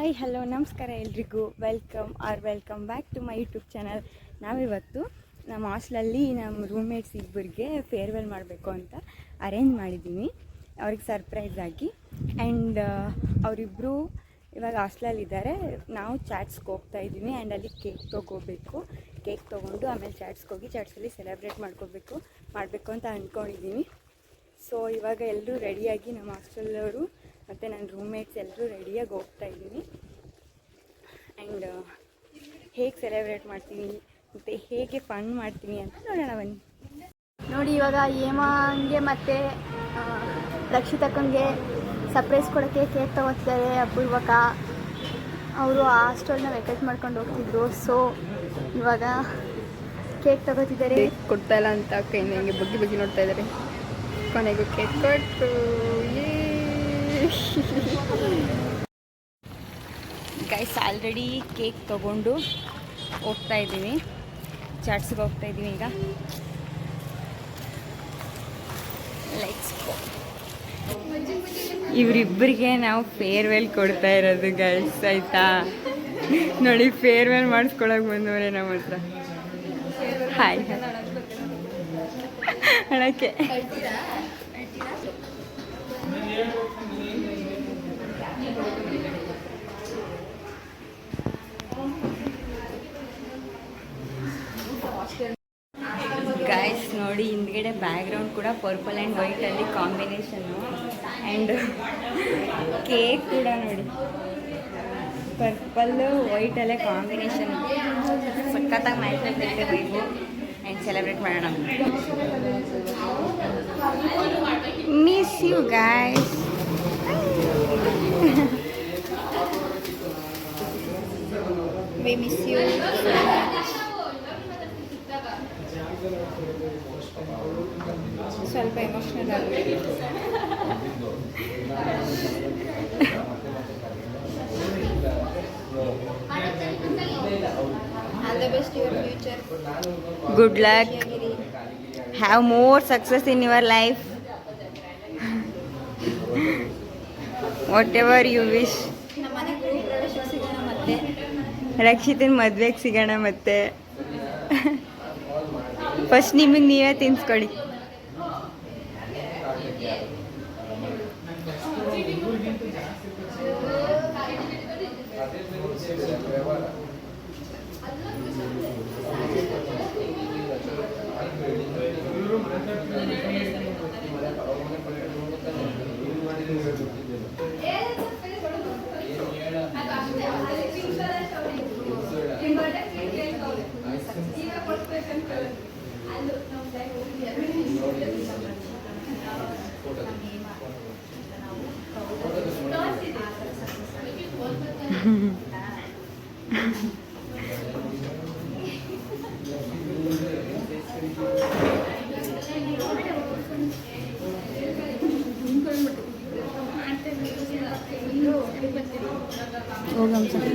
Hi hello ನಮಸ್ಕಾರ ಎಲ್ರಿಗೂ welcome back to my YouTube channel. ನಾವಿವತ್ತು ನಮ್ಮ ಹಾಸ್ಟೆಲಲ್ಲಿ ನಮ್ಮ ರೂಮ್ಮೇಟ್ಸ್ ಇಬ್ಬರಿಗೆ ಫೇರ್ವೆಲ್ ಮಾಡಬೇಕು ಅಂತ ಅರೇಂಜ್ ಮಾಡಿದ್ದೀನಿ, ಅವ್ರಿಗೆ ಸರ್ಪ್ರೈಸ್ ಆಗಿ. ಆ್ಯಂಡ್ ಅವರಿಬ್ಬರು ಇವಾಗ ಹಾಸ್ಟೆಲಲ್ಲಿದ್ದಾರೆ. ನಾವು ಚಾಟ್ಸ್ಗೆ ಹೋಗ್ತಾ ಇದ್ದೀನಿ ಆ್ಯಂಡ್ ಅಲ್ಲಿ ಕೇಕ್ ತೊಗೋಬೇಕು. ಕೇಕ್ ತೊಗೊಂಡು ಆಮೇಲೆ ಚಾಟ್ಸ್ಗೆ ಹೋಗಿ ಚಾಟ್ಸಲ್ಲಿ ಸೆಲೆಬ್ರೇಟ್ ಮಾಡಬೇಕು ಅಂತ ಅಂದ್ಕೊಂಡಿದ್ದೀನಿ. ಸೊ ಇವಾಗ ಎಲ್ಲರೂ ರೆಡಿಯಾಗಿ ನಮ್ಮ ಹಾಸ್ಟೆಲವರು ಮತ್ತು ನನ್ನ ರೂಮ್ಮೇಟ್ಸ್ ಎಲ್ಲರೂ ರೆಡಿಯಾಗಿ ಹೋಗ್ತಾ ಇದ್ದೀನಿ. ಆ್ಯಂಡ್ ಹೇಗೆ ಸೆಲೆಬ್ರೇಟ್ ಮಾಡ್ತೀನಿ ಮತ್ತು ಹೇಗೆ ಫನ್ ಮಾಡ್ತೀನಿ ಅಂತ ನೋಡೋಣ ಬನ್ನಿ. ನೋಡಿ ಇವಾಗ ಹೇಮಾಂಗೆ ಮತ್ತು ರಕ್ಷಿತಕ್ಕಂಗೆ ಸರ್ಪ್ರೈಸ್ ಕೊಡೋಕ್ಕೆ ಕೇಕ್ ತೊಗೊತಿದ್ದಾರೆ. ಅಪೂರ್ವಕ ಅವರು ಹಾಸ್ಟೆಲ್ನ ವೆಕೇಟ್ ಮಾಡ್ಕೊಂಡು ಹೋಗ್ತಿದ್ರು. ಸೊ ಇವಾಗ ಕೇಕ್ ತೊಗೋತಿದ್ದಾರೆ. ಕೊಡ್ತಾ ಇಲ್ಲ ಅಂತ ಕೈಯಿಂದ ಹಿಂಗೆ ಬಗ್ಗಿ ನೋಡ್ತಾ ಇದ್ದಾರೆ. ಕೊನೆಗೂ ಕೇಕ್ ಕೊಟ್ಟು ಗೈಸ್ ಆಲ್ರೆಡಿ ಕೇಕ್ ತೊಗೊಂಡು ಹೋಗ್ತಾ ಇದ್ದೀವಿ, ಚಾಟ್ಸ್ಗೆ ಹೋಗ್ತಾ ಇದ್ದೀವಿ. ಈಗ ಲೆಟ್ಸ್ ಗೋ. ಇವರಿಬ್ಬರಿಗೆ ನಾವು ಫೇರ್ವೆಲ್ ಕೊಡ್ತಾ ಇರೋದು ಗೈಸ್, ಆಯಿತಾ? ನೋಡಿ ಫೇರ್ವೆಲ್ ಮಾಡಿಸ್ಕೊಳಕ್ಕೆ ಬಂದವರೇ ನಮ್ಮ ಹತ್ರ. ಹಾಯ್ ಹಣಕ್ಕೆ ಗೈಸ್ ನೋಡಿ ಹಿಂದ್ಗಡೆ ಬ್ಯಾಕ್ಗ್ರೌಂಡ್ ಕೂಡ ಪರ್ಪಲ್ ಆ್ಯಂಡ್ ವೈಟಲ್ಲಿ ಕಾಂಬಿನೇಷನ್ನು. ಆ್ಯಂಡ್ ಕೇಕ್ ಕೂಡ ನೋಡಿ ಪರ್ಪಲ್ಲು ವೈಟಲ್ಲೇ ಕಾಂಬಿನೇಷನ್ ಸಖತ್ತಾಗಿ ಮ್ಯಾಚ್ ಆಗ್ತೈತೆ ವೈಟು. ಆ್ಯಂಡ್ ಸೆಲೆಬ್ರೇಟ್ ಮಾಡೋಣ. Miss you guys. We miss you. ಸ್ವಲ್ಪ ಎಮೋಷ್ನಲ್ ಆಗಿದೆ. All the best your future. Good luck. Have more success in your life. Whatever you wish. ರಕ್ಷಿತನ ಮದುವೆಗೆ ಸಿಗೋಣ ಮತ್ತೆ. ಫಸ್ಟ್ ನಿಮಗೆ ನೀವೇ ತಿನ್ಸ್ಕೊಳ್ಳಿ. ಹೋಗಂ ಸರ್.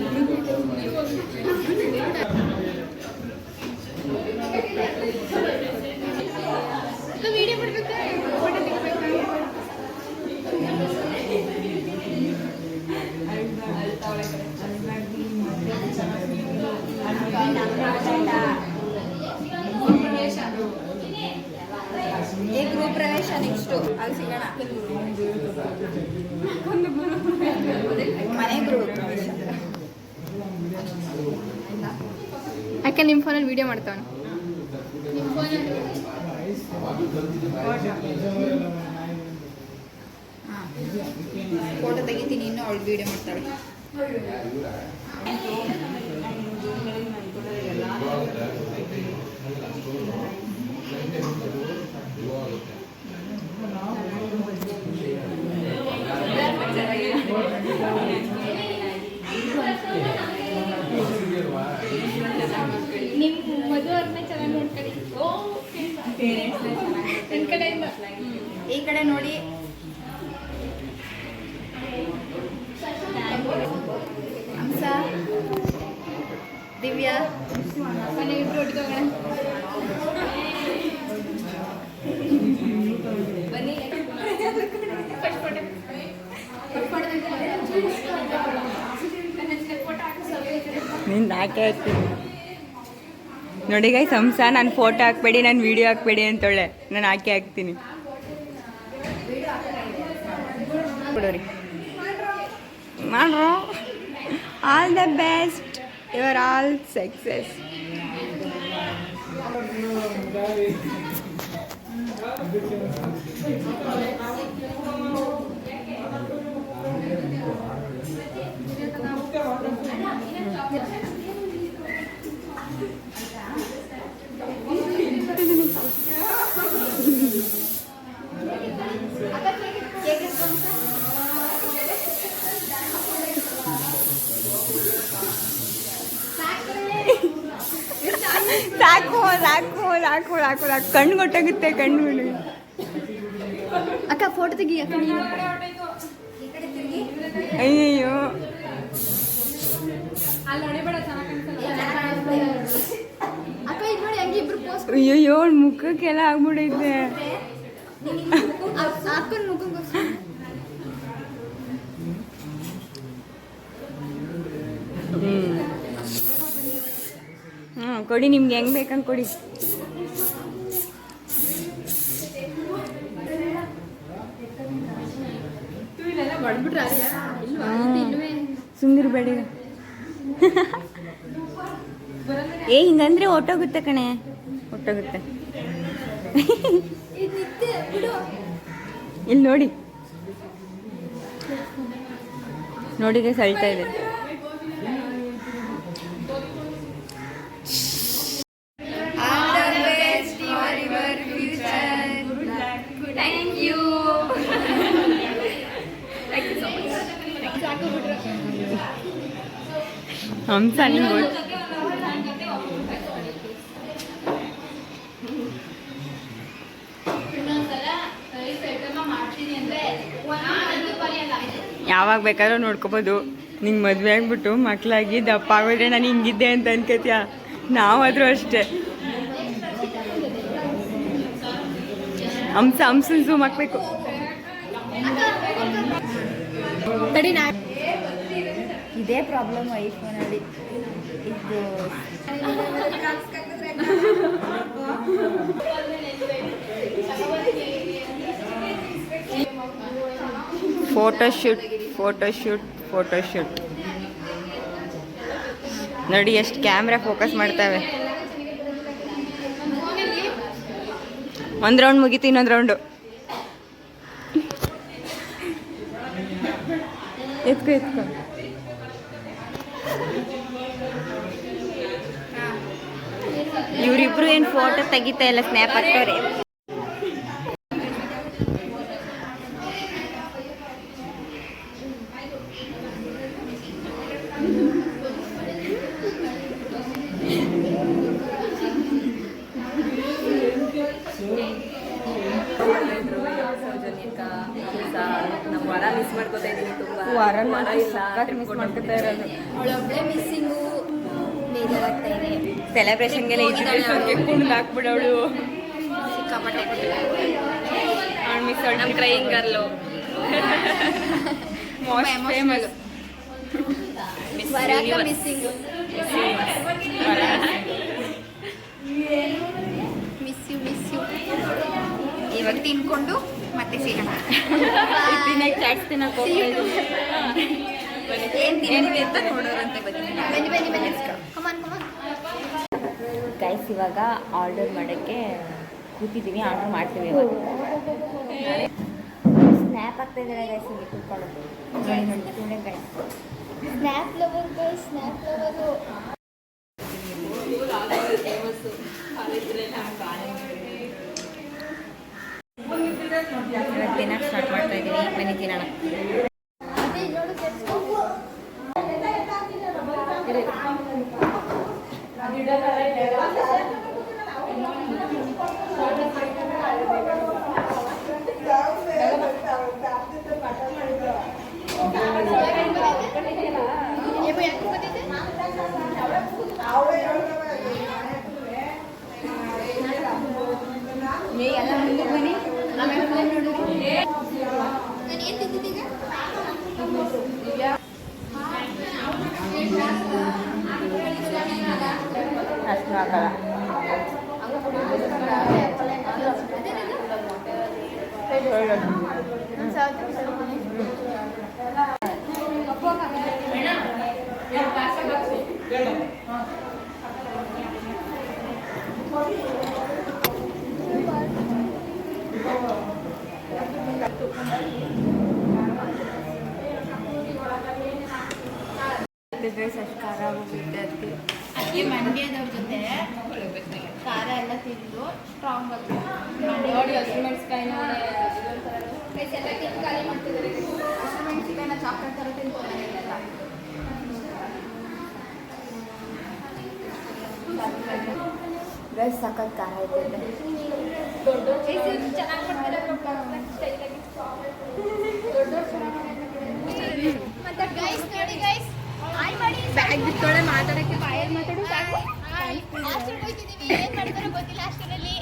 ಗೃಹ ಪ್ರವೇಶ ನೆಕ್ಸ್ಟು ಅಲ್ಲಿ ಸಿಗೋಣ. ಮನೆ ಗೃಹ ಪ್ರವೇಶ. ಯಾಕೆ ನಿಮ್ಮ ಫೋನಲ್ಲಿ ವೀಡಿಯೋ ಮಾಡ್ತಾವನು? ನಿಮ್ಮ ಫೋನಲ್ಲಿ ಫೋಟೋ ತೆಗಿತೀನಿ, ಇನ್ನೂ ಅವಳು ವೀಡಿಯೋ ಮಾಡ್ತಾಳೆ. ನಿಮ್ಮ ಮದುವೆಯವ್ರನ್ನ ಚೆನ್ನಾಗಿ ನೋಡ್ಕೊಳ್ಳಿ. ನನ್ನ ಕಡೆಯಿಂದ ಈ ಕಡೆ ನೋಡಿ. ಹಂಸ, ದಿವ್ಯಾ ಮನೆಗೆ ಇಬ್ಬರು ಒಟ್ಟಿಗೆ ಹೋಗೋಣ ಬನ್ನಿ. ಫಸ್ಟ್ ಫೋಟೋ ಹಾಕೇ ಹಾಕ್ತೀನಿ ನೋಡಿ ಗೈಸ್. ಹಂಸ ನಾನು ಫೋಟೋ ಹಾಕ್ಬೇಡಿ, ನಾನು ವೀಡಿಯೋ ಹಾಕ್ಬೇಡಿ ಅಂತೊಳ್ಳೆ, ನಾನು ಹಾಕಿ ಹಾಕ್ತೀನಿ. ಕೊಡೋರಿ ಮಾಡ್ರೋ. All the best, you are all success. ಸಾಕು ಸಾಕು ಸಾಕು ಸಾಕು ಸಾಕು, ಕಣ್ಣು ಕೊಟ್ಟಾಗುತ್ತೆ ಕಣ್ಣು. ಅಕ್ಕ ಫೋಟೋ ತೆಗಿ ಅಕ್ಕ. ಅಯ್ಯಯ್ಯೋ ಅಕ್ಕ ಇದು ನೋಡಿ ಹಂಗೆ ಇಬ್ರು ಪೋಸ್ಟ್. ಅಯ್ಯಯ್ಯೋ ಮುಖಕ್ಕೆಲ್ಲ ಆಗ್ಬಿಡೈತೆ. ಅಕ್ಕನ ಮುಖಕ್ಕೆ ಕೊಡಿ, ನಿಮ್ಗೆ ಹೆಂಗ್ ಬೇಕಂಗೆ ಕೊಡಿ. ಸುಂದಿರ್ಬೇಡಿ. ಏ ಹಿಂಗಂದ್ರೆ ಹೊಟ್ಟೋಗುತ್ತೆ ಕಣೆ, ಹೊಟ್ಟೋಗುತ್ತೆ. ಇಲ್ಲಿ ನೋಡಿ ನೋಡಿಗೆ ಸಳ್ತಾ ಇದೆ. ಹಂಸ ನಿಂಗೆ ಯಾವಾಗ ಬೇಕಾದ್ರೂ ನೋಡ್ಕೋಬೋದು. ನಿಂಗೆ ಮದುವೆ ಆಗ್ಬಿಟ್ಟು ಮಕ್ಕಳಾಗಿ ದಪ್ಪ ಆಗೋದ್ರೆ ನಾನು ಹಿಂಗಿದ್ದೆ ಅಂತ ಅನ್ಕೋತೀಯ, ನಾವಾದರೂ ಅಷ್ಟೇ. ಹಂಸನ್ ಝೂಮ್ ಹಾಕ್ಬೇಕು. ಇದೇ ಪ್ರಾಬ್ಲಮ್ ಐಫೋನಲ್ಲಿ. ಇದು ಫೋಟೋಶೂಟ್ ಫೋಟೋಶೂಟ್ ಫೋಟೋಶೂಟ್ ನೋಡಿ ಎಷ್ಟು ಕ್ಯಾಮ್ರಾ ಫೋಕಸ್ ಮಾಡ್ತವೆ. ಒಂದು ರೌಂಡ್ ಮುಗೀತು, ಇನ್ನೊಂದು ರೌಂಡು. ಎತ್ಕೊ ಎತ್ಕೊ. ಇವರಿಬ್ರು ಏನು ಫೋಟೋ ತೆಗಿತಾ ಇಲ್ಲ, ಸ್ನ್ಯಾಪ್ ಹಾಕ್ತವ್ರೆ. ಸೆಲೆಬ್ರೇಷನ್ಗೆಲ್ಲ ಕುಂಡ್ ಹಾಕ್ಬಿಡವಳು. ನಮ್ಮ ಕ್ರೈಯಿಂಗ್ ಗರ್ಲು ಮೋಸ್ಟ್ ಫೇಮಸ್. ಇವಾಗ ತಿನ್ಕೊಂಡು ಮತ್ತೆ ಸಿಗೋಣ. ಚಾಟ್ಸ್ ತಿನ್ನಕ್ಕೆ ಏನು ತಿಂತೀವಿ ಅಂತ ನೋಡೋರಂತೆ. ಬನ್ನಿ ಬನ್ನಿ ಬನ್ನಿ ಕಮಾನ್ ಕಮಾನ್ ಗೈಸ್. ಇವಾಗ ಆರ್ಡರ್ ಮಾಡೋಕ್ಕೆ ಕೂತಿದ್ದೀವಿ, ಆರ್ಡರ್ ಮಾಡ್ತೀವಿ. ಸ್ನ್ಯಾಪ್ ಆಗ್ತಾ ಇದ್ದಾರೆ ಗೈಸ್, ಇಲ್ಲಿ ಕೂತ್ಕೊಂಡು ನೋಡಿ guys. Snap lover guys, snap lover. ತಿನ್ನಕ್ಕೆ ಸ್ಟಾರ್ಟ್ ಮಾಡ್ತಾ ಇದ್ದೀವಿ. ಬನ್ನಿ ತಿನ್ನೋಣ. ಎಲ್ಲ ಮುಂದೆ ಬನ್ನಿ. ಆಮೇಲೆ ನೋಡಿರಿ ನಾನು ಏನು ತಿಂತಿದ್ದೀಗ. ಹಾಕಲ್ಲ. ಅಷ್ಟು ಖಾರ ಆಗೋಗ್ಬಿಟ್ಟೆ ಅದಕ್ಕೆ. ಅದಕ್ಕೆ ಮಂಡ್ಯದವ್ರ ಜೊತೆ ಖಾರ ಎಲ್ಲ ತಿಂದು ಸ್ಟ್ರಾಂಗ್ ಆಗಿ ನೋಡಿ ಹಸಿಮೆಣಸಿಕಾಯಿನ ಎಲ್ಲ ತಿಂದು ಖಾಲಿ ಮಾಡ್ತಿದ್ದಾರೆ. ಹಸಿಮೆಣಸಿಕಾಯಿನ ಚಾಕ್ಲೇಟ್ ಥರ ತಿಂದ್ಕೊಂಡ್ಬಂದಿದ್ದೆಲ್ಲ. ಗೈಸ್ ಸಖತ್ ಖಾರ ಐತೆ. ದೊಡ್ಡವ್ರು ಚೆನ್ನಾಗಿ ಮಾಡ್ತಾರೆ ಸ್ಟೈಲಾಗಿ. ಮತ್ತೆ ಗೈಸ್ ನೋಡಿ ಗೈಸ್ ಹಾಯ್ ಮಾಡಿ. ಬ್ಯಾಗ್ ಬಿಟ್ಕೊಡೆ ಮಾತಾಡಕ್ಕೆ ಬಾಯಲ್ಲಿ ಮಾತಾಡು ಸಾಕು. ಹಾಸ್ಟೆಲ್ ಹೋಗ್ತಿದೀವಿ. ಏನ್ ಮಾಡ್ತಾರೋ ಗೊತ್ತಿಲ್ಲ ಹಾಸ್ಟೆಲಲ್ಲಿ.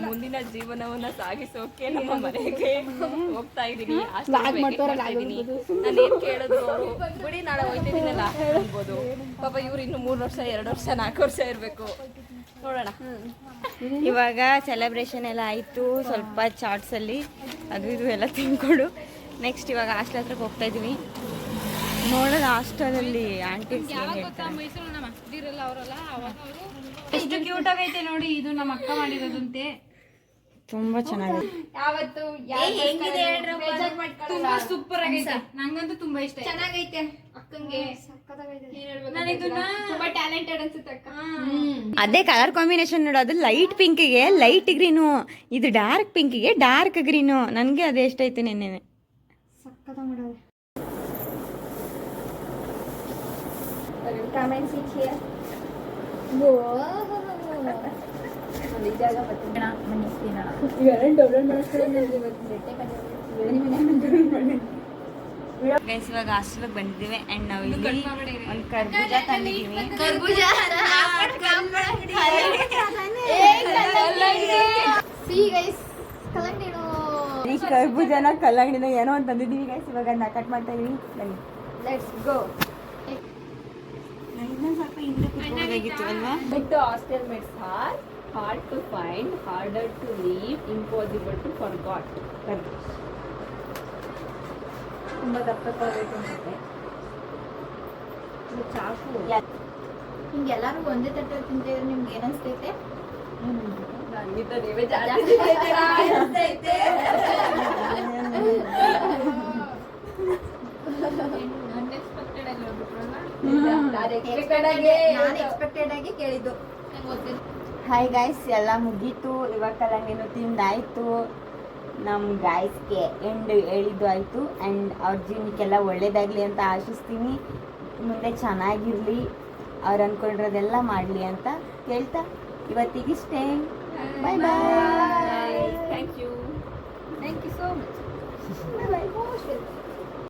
ಮುಂದಿನ ಜೀವನವನ್ನ ಸಾಗಿಸೋಕೆ ನಮ್ಮ ಮನೆಗೆ ಹೋಗ್ತಾ ಇದೀನಿ. ನಾನೇನ್ ಕೇಳಿದ್ರು ಅವರು ಬಿಡಿ ನಾಳೆ ಹೋಗ್ತಿದ್ದೀನಲ್ಲ ಅನ್ಬೋದು. ಪಾಪ ಇವ್ರು ಇನ್ನು 3 ವರ್ಷ 2 ವರ್ಷ 4 ವರ್ಷ ಇರ್ಬೇಕು. ನೋಡೋಣ. ಇವಾಗ ಸೆಲೆಬ್ರೇಷನ್ ಎಲ್ಲ ಆಯಿತು. ಸ್ವಲ್ಪ ಚಾಟ್ಸಲ್ಲಿ ಅದು ಇದು ಎಲ್ಲ ತಿನ್ಕೊಂಡು ನೆಕ್ಸ್ಟ್ ಇವಾಗ ಹಾಸ್ಟೆಲ್ ಹತ್ರಕ್ಕೆ ಹೋಗ್ತಾ ಇದೀವಿ. ನೋಡೋದು ಹಾಸ್ಟೆಲಲ್ಲಿ ಆಂಟೀಸ್ ಎಷ್ಟು ಕ್ಯೂಟ್ ಆಗೈತೆ ನೋಡಿ. ಇದು ನಮ್ಮ ಅಕ್ಕ ಮಾಡಿರೋದಂತೆ. ತುಂಬಾ ಚೆನ್ನಾಗಿದೆ. ಯಾವತ್ತು ತುಂಬಾ ಸೂಪರ್ ಆಗೈತೆ. ನಂಗಂತೂ ತುಂಬಾ ಇಷ್ಟ. ಚೆನ್ನಾಗೈತೆ ಅಕ್ಕಂಗೆ. ತುಂಬಾ ಟ್ಯಾಲೆಂಟೆಡ್ ಅನ್ಸುತ್ತೆ ಅಕ್ಕ. ಅದೇ ಕಲರ್ ಕಾಂಬಿನೇಷನ್ ನೋಡು. ಅದು ಲೈಟ್ ಪಿಂಕಿಗೆ ಲೈಟ್ ಗ್ರೀನು, ಇದು ಡಾರ್ಕ್ ಪಿಂಕಿಗೆ ಡಾರ್ಕ್ ಗ್ರೀನು. ನನಗೆ ಅದೇ ಇಷ್ಟ ಆಯ್ತು ನೆನ್ನೆ. ಸಕ್ಕತ್ತಾಗಿ ಮಾಡೋದು. Comment here. ಗೈಸ್ ಇವಾಗ ಹಾಸ್ಟೆಲ್ಗೆ ಬಂದಿದ್ದೀವಿ ಆ್ಯಂಡ್ ನಾವು ಇಲ್ಲಿ ಒಂದು ಕರ್ಬೂಜ ತಂದಿದ್ದೀವಿ. ಈ ಕರ್ಬೂಜನ ಕಲ್ಲಂಗಡಿನ ಏನೋ ಅಂತ ತಂದಿದ್ದೀವಿ ಗೈಸ್. ಇವಾಗ ಅದನ್ನ ಕಟ್ ಮಾಡ್ತಾ ಇದೀವಿ. ಬನ್ನಿ ಲೆಟ್ಸ್ ಗೋ. ಇನ್ನೊಂದು ಸ್ವಲ್ಪ ಹಿಂದೆ ಕೂತ್ಕೊಳ್ಬೇಕಿತ್ತು ಅಲ್ವಾ? Hostel mates are hard to find, harder to leave, impossible to forgot. ತುಂಬಾ ದಪ್ಪಬೇಕು ಅನ್ಸುತ್ತೆ. ಚಾಕು ಹಿಂಗೆಲ್ಲಾರು ಒಂದೇ ತಟ್ಟೆ ತಿಂತಿದ್ರೆ ನಿಮ್ಗೆ ಏನನ್ಸ್ತೈತೆ? ನಂಗಿಂತ ನೀವೇ ಜಾಸ್ತಿ ನಾನು ಎಕ್ಸ್ಪೆಕ್ಟೆಡ್ ಆಗಿ ಕೇಳಿದ್ದು. ಹಾಯ್ ಗಾಯ್ಸ್, ಎಲ್ಲ ಮುಗೀತು. ಇವಾಗ ಕಲ್ಲಂಗಡಿನೂ ತಿಂದಾಯಿತು. ನಮ್ಮ ಗಾಯ್ಸ್ಗೆ ಎಂಡ್ ಹೇಳಿದ್ದು ಆಯಿತು. ಆ್ಯಂಡ್ ಅವ್ರ ಜೀವನಕ್ಕೆಲ್ಲ ಒಳ್ಳೇದಾಗಲಿ ಅಂತ ಆಶಿಸ್ತೀನಿ. ಮುಂದೆ ಚೆನ್ನಾಗಿರಲಿ, ಅವ್ರು ಅಂದ್ಕೊಂಡಿರೋದೆಲ್ಲ ಮಾಡಲಿ ಅಂತ ಕೇಳ್ತಾ ಇವತ್ತಿಗಿಷ್ಟೇ. Bye bye. Thank you so much.